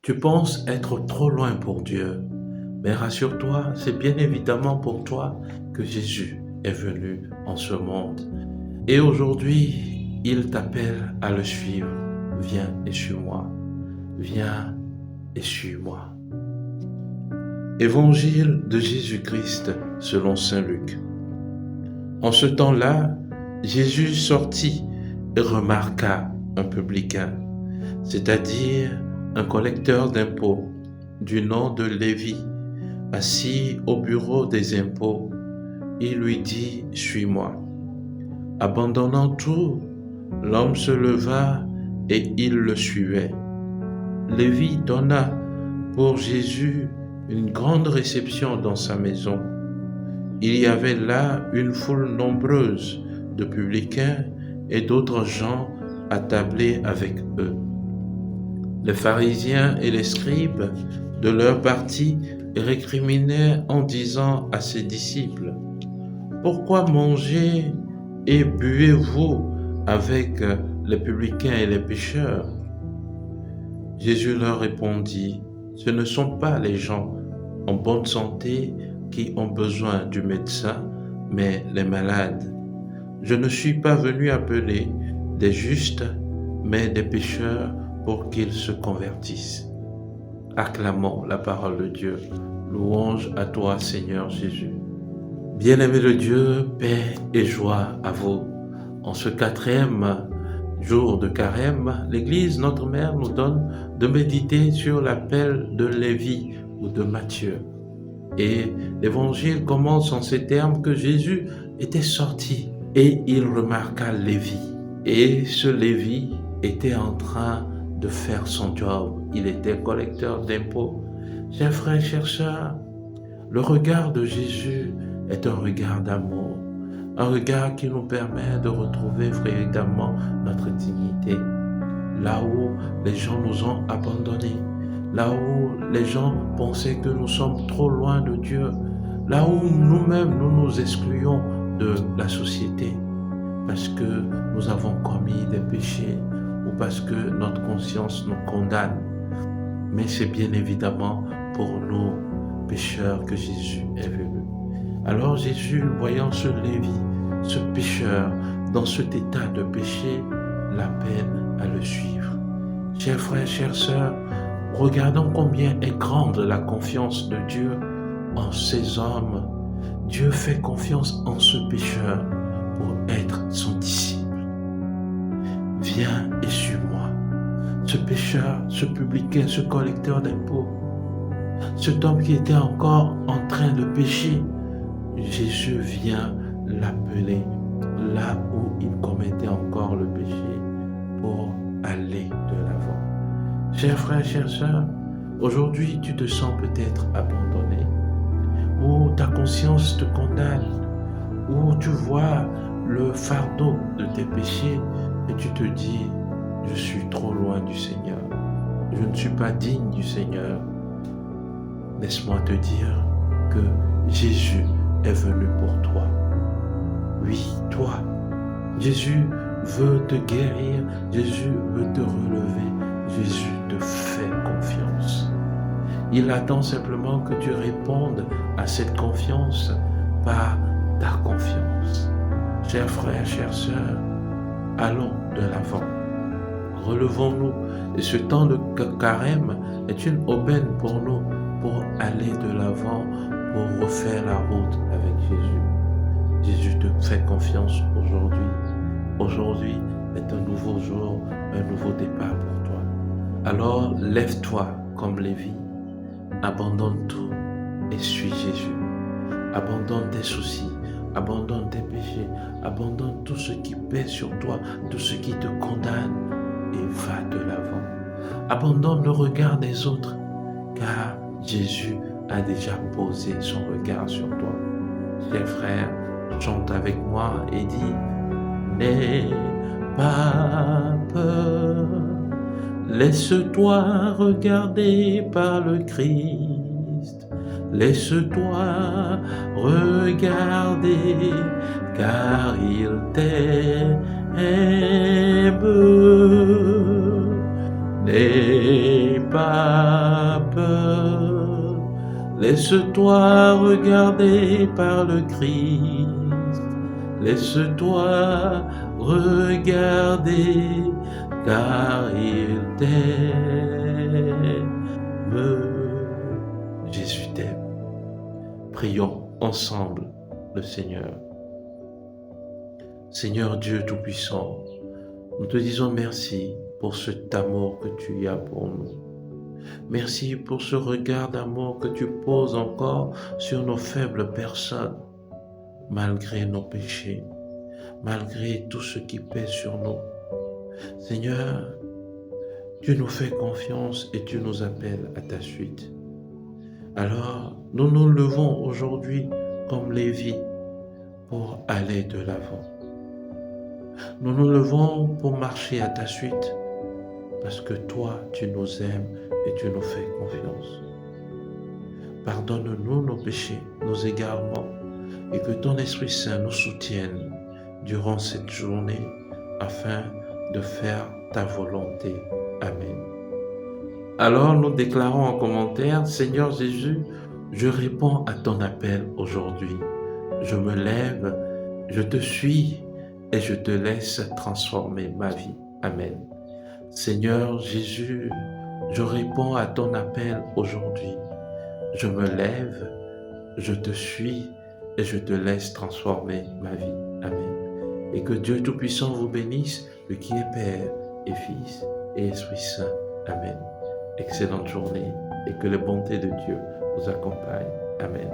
Tu penses être trop loin pour Dieu, mais rassure-toi, c'est bien évidemment pour toi que Jésus est venu en ce monde. Et aujourd'hui, il t'appelle à le suivre. Viens et suis-moi. Viens et suis-moi. Évangile de Jésus-Christ selon saint Luc. En ce temps-là, Jésus sortit et remarqua un publicain, c'est-à-dire un collecteur d'impôts du nom de Lévi, assis au bureau des impôts. Il lui dit, « Suis-moi. » Abandonnant tout, l'homme se leva et il le suivait. Lévi donna pour Jésus une grande réception dans sa maison. Il y avait là une foule nombreuse de publicains et d'autres gens attablés avec eux. Les pharisiens et les scribes, de leur parti, récriminaient en disant à ses disciples, « Pourquoi mangez et buvez-vous avec les publicains et les pécheurs ?» Jésus leur répondit, « Ce ne sont pas les gens en bonne santé qui ont besoin du médecin, mais les malades. Je ne suis pas venu appeler des justes, mais des pécheurs pour qu'ils se convertissent. » Acclamons la parole de Dieu. Louange à toi, Seigneur Jésus. Bien-aimés de Dieu, paix et joie à vous. En ce 4e jour de carême, l'Église, notre Mère, nous donne de méditer sur l'appel de Lévi ou de Matthieu. Et l'Évangile commence en ces termes que Jésus était sorti et il remarqua Lévi. Et ce Lévi était en train de faire son job. Il était collecteur d'impôts. Chers frères, chères sœurs, le regard de Jésus est un regard d'amour, un regard qui nous permet de retrouver véritablement notre dignité. Là où les gens nous ont abandonnés, là où les gens pensaient que nous sommes trop loin de Dieu, là où nous-mêmes nous nous excluons de la société parce que nous avons commis des péchés ou parce que notre conscience nous condamne. Mais c'est bien évidemment pour nous pécheurs que Jésus est venu. Alors Jésus, voyant ce Lévi, ce pécheur, dans cet état de péché, l'appelle à le suivre. Chers frères, chères sœurs, regardons combien est grande la confiance de Dieu en ces hommes. Dieu fait confiance en ce pécheur pour être son disciple. Viens et suis-moi. Ce pécheur, ce publicain, ce collecteur d'impôts, cet homme qui était encore en train de pécher, Jésus vient l'appeler là où il commettait encore le péché pour aller de l'avant. Chers frères, chères sœurs, aujourd'hui tu te sens peut-être abandonné, ou ta conscience te condamne, ou tu vois le fardeau de tes péchés et tu te dis, je suis trop loin du Seigneur, je ne suis pas digne du Seigneur. Laisse-moi te dire que Jésus est venu pour toi. Oui, toi. Jésus veut te guérir, Jésus veut te relever, Jésus te fait confiance. Il attend simplement que tu répondes à cette confiance par ta confiance. Chers frères, chères sœurs, allons de l'avant. Relevons-nous. Et ce temps de carême est une aubaine pour nous, pour aller de l'avant, pour refaire la route avec Jésus. Jésus te fait confiance aujourd'hui. Aujourd'hui est un nouveau jour, un nouveau départ pour toi. Alors lève-toi comme Lévi, abandonne tout et suis Jésus. Abandonne tes soucis, abandonne tes péchés, abandonne tout ce qui pèse sur toi, tout ce qui te condamne et va de l'avant. Abandonne le regard des autres, car Jésus a déjà posé son regard sur toi. Chers frères, chante avec moi et dis, « N'aie pas peur, laisse-toi regarder par le Christ, laisse-toi regarder, car il t'aime. N'aie pas peur, laisse-toi regarder par le Christ, laisse-toi regarder, car il t'aime. Jésus t'aime. Prions ensemble le Seigneur. Seigneur Dieu Tout-Puissant, nous te disons merci pour cet amour que tu as pour nous. Merci pour ce regard d'amour que tu poses encore sur nos faibles personnes, malgré nos péchés, malgré tout ce qui pèse sur nous. Seigneur, tu nous fais confiance et tu nous appelles à ta suite. Alors, nous nous levons aujourd'hui comme Lévi pour aller de l'avant. Nous nous levons pour marcher à ta suite parce que toi, tu nous aimes et tu nous fais confiance. Pardonne-nous nos péchés, nos égarements et que ton Esprit Saint nous soutienne durant cette journée afin de faire ta volonté. Amen. Alors nous déclarons en commentaire, Seigneur Jésus, je réponds à ton appel aujourd'hui. Je me lève, je te suis et je te laisse transformer ma vie. Amen. Seigneur Jésus, je réponds à ton appel aujourd'hui. Je me lève, je te suis et je te laisse transformer ma vie. Amen. Et que Dieu Tout-Puissant vous bénisse, lui qui est Père et Fils et Esprit Saint. Amen. Excellente journée et que les bontés de Dieu vous accompagnent. Amen.